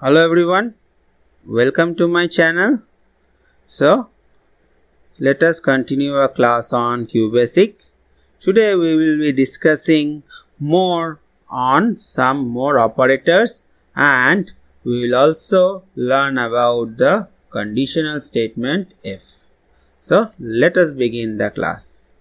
Hello everyone, welcome to my channel. So let us continue our class on QBasic. Today we will be discussing more on some more operators, and we will also learn about the conditional statement if. So let us begin the class.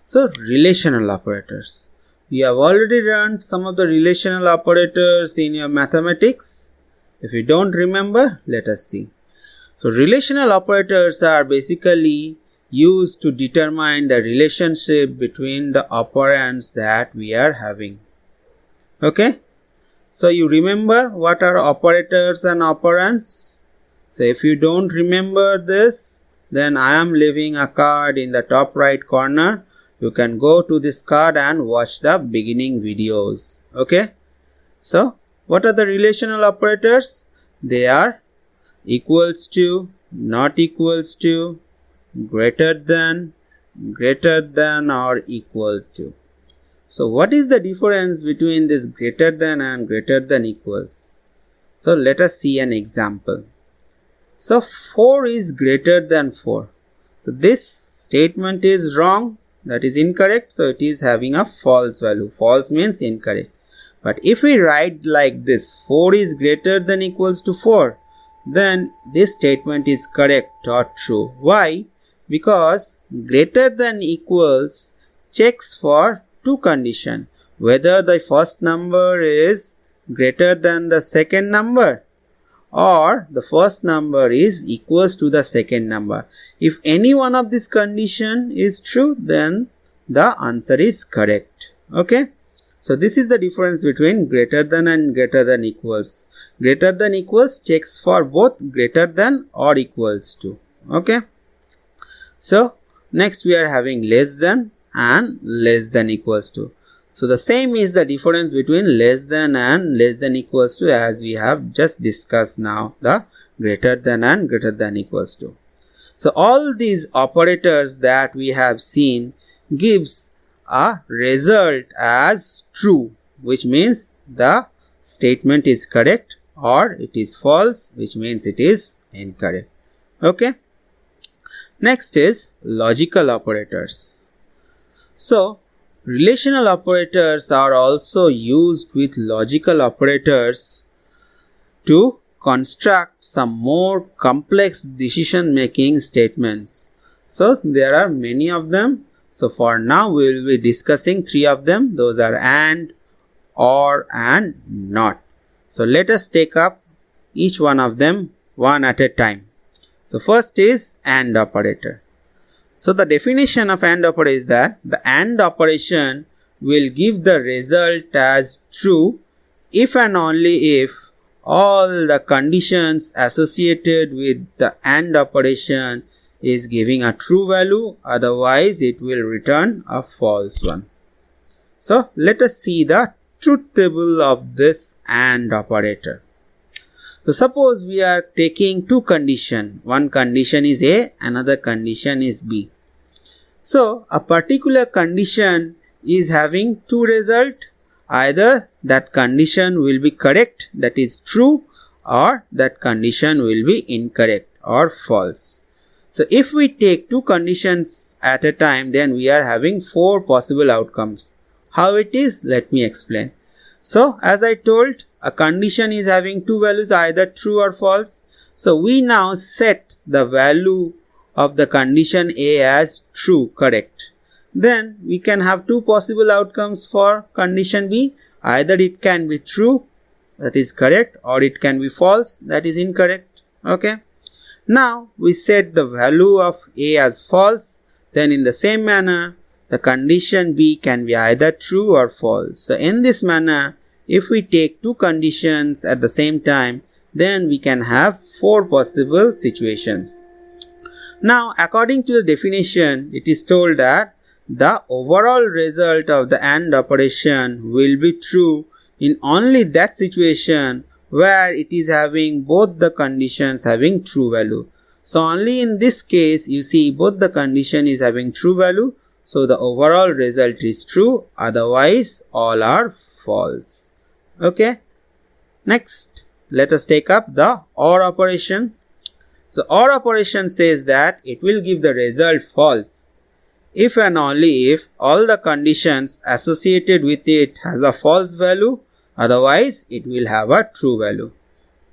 So relational operators. You have already learned some of the relational operators in your mathematics. If you don't remember, let us see. So relational operators are basically used to determine the relationship between the operands that we are having. Okay? So you remember what are operators and operands? So if you don't remember this, then I am leaving a card in the top right corner. You can go to this card and watch the beginning videos. Okay? So what are the relational operators? They are equals to, not equals to, greater than or equal to. So what is the difference between this greater than and greater than equals? So let us see an example. So 4 is greater than 4. So this statement is wrong, that is incorrect, so it is having a false value. False means incorrect. But if we write like this, 4 is greater than equals to 4, then this statement is correct or true. Why? Because greater than equals checks for two conditions. Whether the first number is greater than the second number or the first number is equals to the second number. If any one of these condition is true, then the answer is correct. Okay? So this is the difference between greater than and greater than equals. Greater than equals checks for both greater than or equals to. Okay. So next we are having less than and less than equals to. So the same is the difference between less than and less than equals to, as we have just discussed now the greater than and greater than equals to. So all these operators that we have seen gives a result as true, which means the statement is correct, or it is false, which means it is incorrect. Okay. Next is logical operators. So relational operators are also used with logical operators to construct some more complex decision making statements. So there are many of them. So for now we will be discussing 3 of them. Those are and, or, and not. So let us take up each one of them one at a time. So first is AND operator. So the definition of AND operator is that the AND operation will give the result as true if and only if all the conditions associated with the AND operation is giving a true value, otherwise it will return a false one. So let us see the truth table of this AND operator. So suppose we are taking two conditions. One condition is A, another condition is B. So a particular condition is having two results. Either that condition will be correct, that is true, or that condition will be incorrect or false. So if we take two conditions at a time, then we are having 4 possible outcomes. How it is? Let me explain. So as I told, a condition is having two values, either true or false. So we now set the value of the condition A as true, correct. Then we can have 2 possible outcomes for condition B. Either it can be true, that is correct, or it can be false, that is incorrect. Okay. Now we set the value of A as false. Then in the same manner, the condition B can be either true or false. So in this manner, if we take two conditions at the same time, then we can have 4 possible situations. Now according to the definition, it is told that the overall result of the AND operation will be true in only that situation where it is having both the conditions having true value. So only in this case you see both the condition is having true value, so the overall result is true, otherwise all are false. Okay. Next, let us take up the OR operation. So OR operation says that it will give the result false if and only if all the conditions associated with it has a false value, otherwise it will have a true value.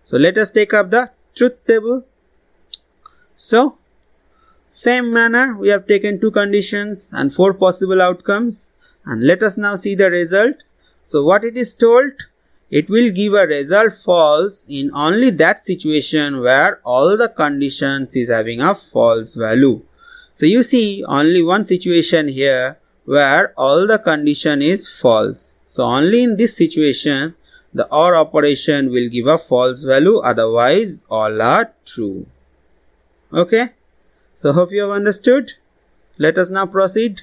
So let us take up the truth table. So same manner, we have taken 2 conditions and 4 possible outcomes, and let us now see the result. So what it is told, it will give a result false in only that situation where all the conditions is having a false value. So you see only one situation here where all the condition is false. So only in this situation the OR operation will give a false value, otherwise all are true. Okay, so hope you have understood. Let us now proceed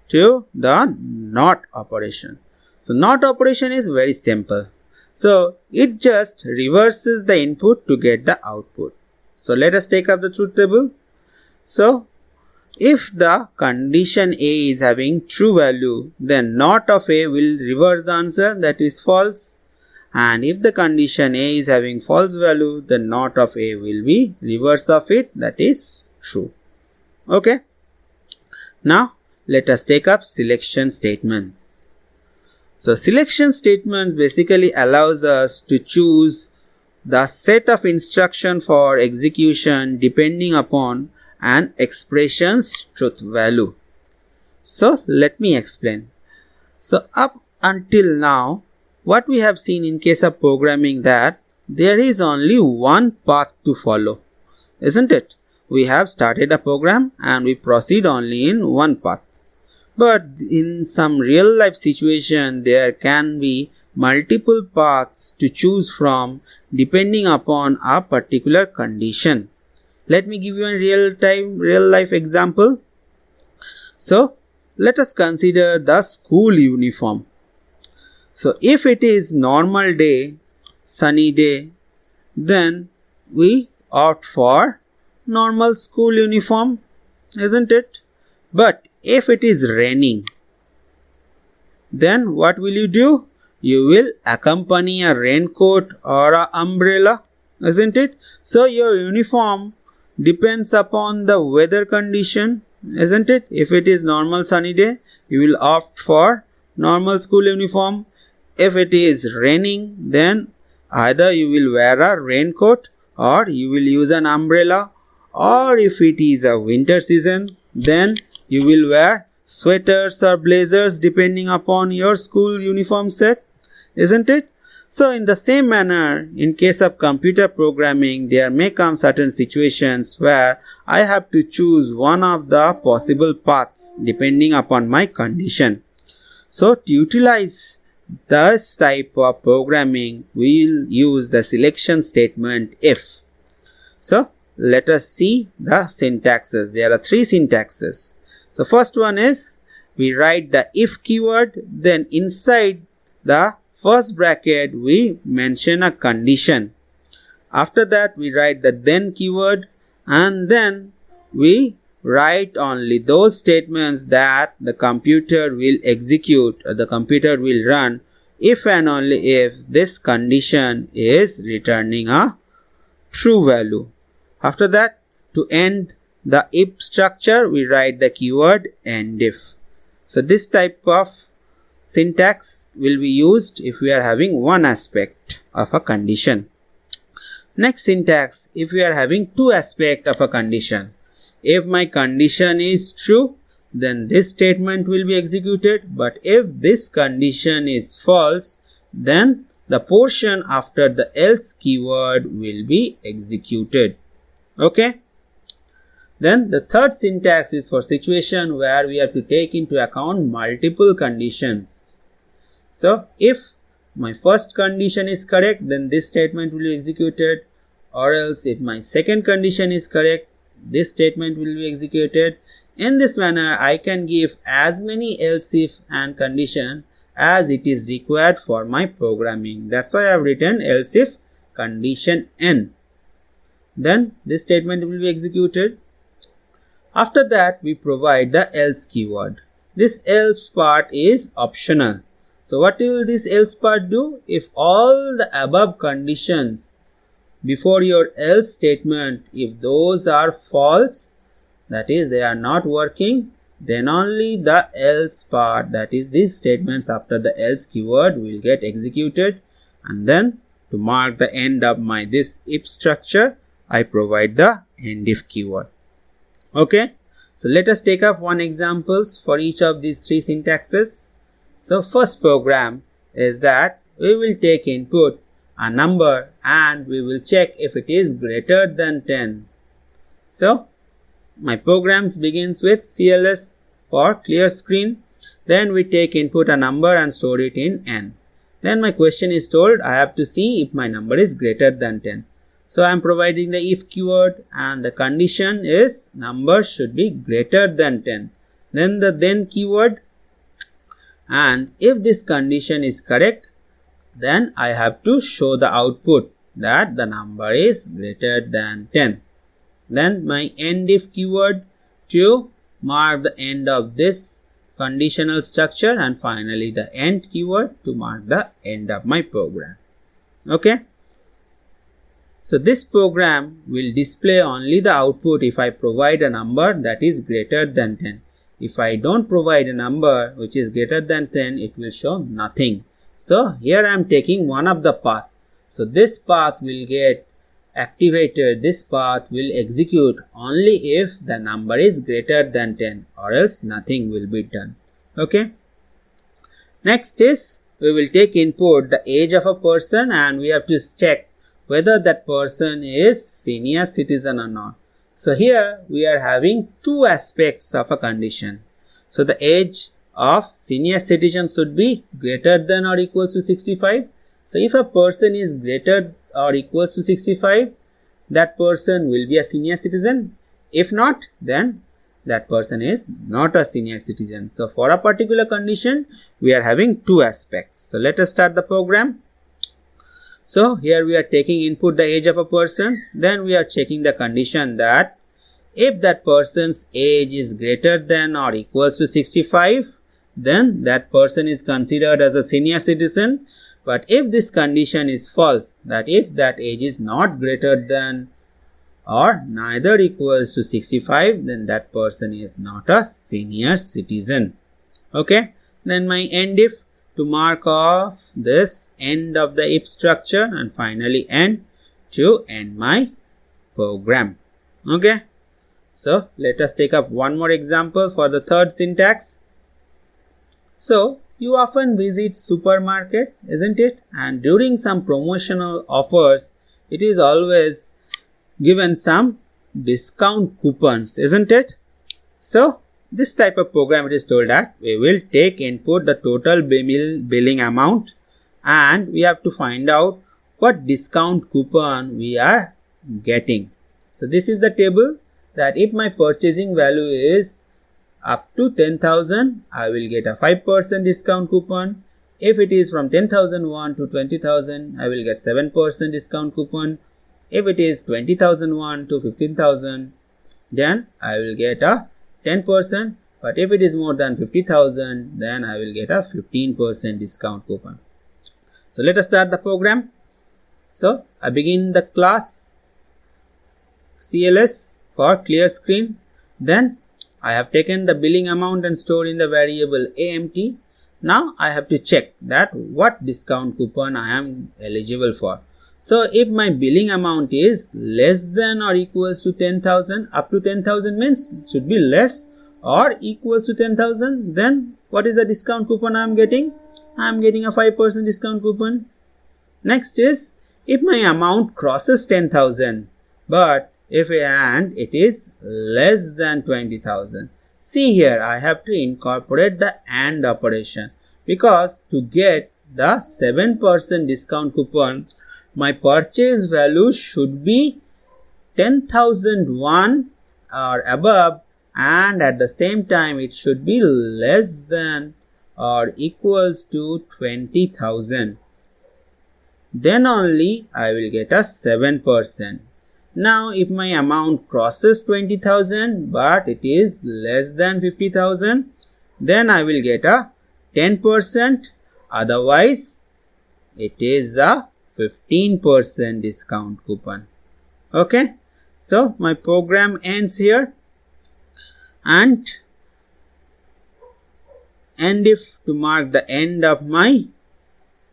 to the NOT operation. So NOT operation is very simple. So it just reverses the input to get the output. So let us take up the truth table. So if the condition A is having true value, then NOT of A will reverse the answer, that is false. And if the condition A is having false value, then NOT of A will be reverse of it, that is true. Okay. Now let us take up selection statements. So selection statement basically allows us to choose the set of instruction for execution depending upon an expression's truth value. So let me explain. So up until now, what we have seen in case of programming, that there is only one path to follow, isn't it? We have started a program and we proceed only in one path. But in some real life situation, there can be multiple paths to choose from depending upon a particular condition. Let me give you a real life example. So let us consider the school uniform. So if it is normal day, sunny day, then we opt for normal school uniform, isn't it? But if it is raining, then what will you do? You will accompany a raincoat or an umbrella, isn't it? So your uniform depends upon the weather condition, isn't it? If it is normal sunny day, you will opt for normal school uniform. If it is raining, then either you will wear a raincoat or you will use an umbrella, or if it is a winter season, then you will wear sweaters or blazers depending upon your school uniform set, isn't it? So in the same manner, in case of computer programming, there may come certain situations where I have to choose one of the possible paths depending upon my condition. So to utilize this type of programming, we will use the selection statement if. So let us see the syntaxes. There are 3 syntaxes. So first one is, we write the if keyword, then inside the first bracket we mention a condition. After that we write the then keyword, and then we write only those statements that the computer will execute or the computer will run if and only if this condition is returning a true value. After that, to end the if structure, we write the keyword end if. So this type of syntax will be used if we are having one aspect of a condition. Next syntax, if we are having 2 aspects of a condition. If my condition is true, then this statement will be executed, but if this condition is false, then the portion after the else keyword will be executed. Okay. Then the third syntax is for situation where we have to take into account multiple conditions. So if my first condition is correct, then this statement will be executed, or else if my second condition is correct, this statement will be executed. In this manner, I can give as many else if and condition as it is required for my programming. That's why I have written else if condition n. Then this statement will be executed. After that, we provide the else keyword. This else part is optional. So what will this else part do? If all the above conditions before your else statement, if those are false, that is they are not working, then only the else part, that is these statements after the else keyword, will get executed, and then to mark the end of my this if structure, I provide the end if keyword. Okay, so let us take up one examples for each of these three syntaxes. So first program is that we will take input a number and we will check if it is greater than 10. So my programs begins with CLS for clear screen. Then we take input a number and store it in n. Then my question is told I have to see if my number is greater than 10. So I am providing the if keyword and the condition is number should be greater than 10. Then the then keyword, and if this condition is correct, then I have to show the output that the number is greater than 10. Then my end if keyword to mark the end of this conditional structure, and finally the end keyword to mark the end of my program. Okay. So this program will display only the output if I provide a number that is greater than 10. If I don't provide a number which is greater than 10, it will show nothing. So here I am taking one of the path. So this path will get activated, this path will execute only if the number is greater than 10, or else nothing will be done. Okay. Next is we will take input the age of a person and we have to check whether that person is senior citizen or not. So here we are having two aspects of a condition. So the age of senior citizen should be greater than or equals to 65. So if a person is greater or equals to 65, that person will be a senior citizen. If not, then that person is not a senior citizen. So for a particular condition, we are having two aspects. So let us start the program. So here we are taking input the age of a person. Then we are checking the condition that if that person's age is greater than or equals to 65, then that person is considered as a senior citizen. But if this condition is false, that if that age is not greater than or neither equals to 65, then that person is not a senior citizen. Okay. Then my end if to mark off this end of the if structure, and finally end to end my program. Okay. So let us take up one more example for the third syntax. So you often visit supermarket, isn't it? And during some promotional offers, it is always given some discount coupons, isn't it? So this type of program, it is told that we will take input the total billing amount and we have to find out what discount coupon we are getting. So this is the table that if my purchasing value is up to 10,000, I will get a 5% discount coupon. If it is from 10,001 to 20,000, I will get 7% discount coupon. If it is 20,001 to 15,000, then I will get a 10%. But if it is more than 50,000, then I will get a 15% discount coupon. So let us start the program. So I begin the class CLS for clear screen. Then I have taken the billing amount and stored in the variable AMT. Now I have to check that what discount coupon I am eligible for. So if my billing amount is less than or equals to 10,000, up to 10,000 means it should be less or equals to 10,000, then what is the discount coupon I am getting? I am getting a 5% discount coupon. Next is if my amount crosses 10,000, but if it is less than 20,000. See here, I have to incorporate the AND operation, because to get the 7% discount coupon, my purchase value should be 10,001 or above, and at the same time it should be less than or equals to 20,000. Then only I will get a 7%. Now if my amount crosses 20,000 but it is less than 50,000, then I will get a 10% Otherwise, it is a 15% discount coupon. Okay, so my program ends here, and if to mark the end of my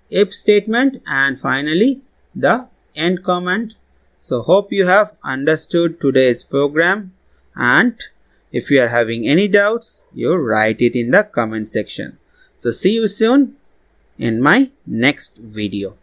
if statement, and finally the end comment. So hope you have understood today's program, and if you are having any doubts, you write it in the comment section. So see you soon in my next video.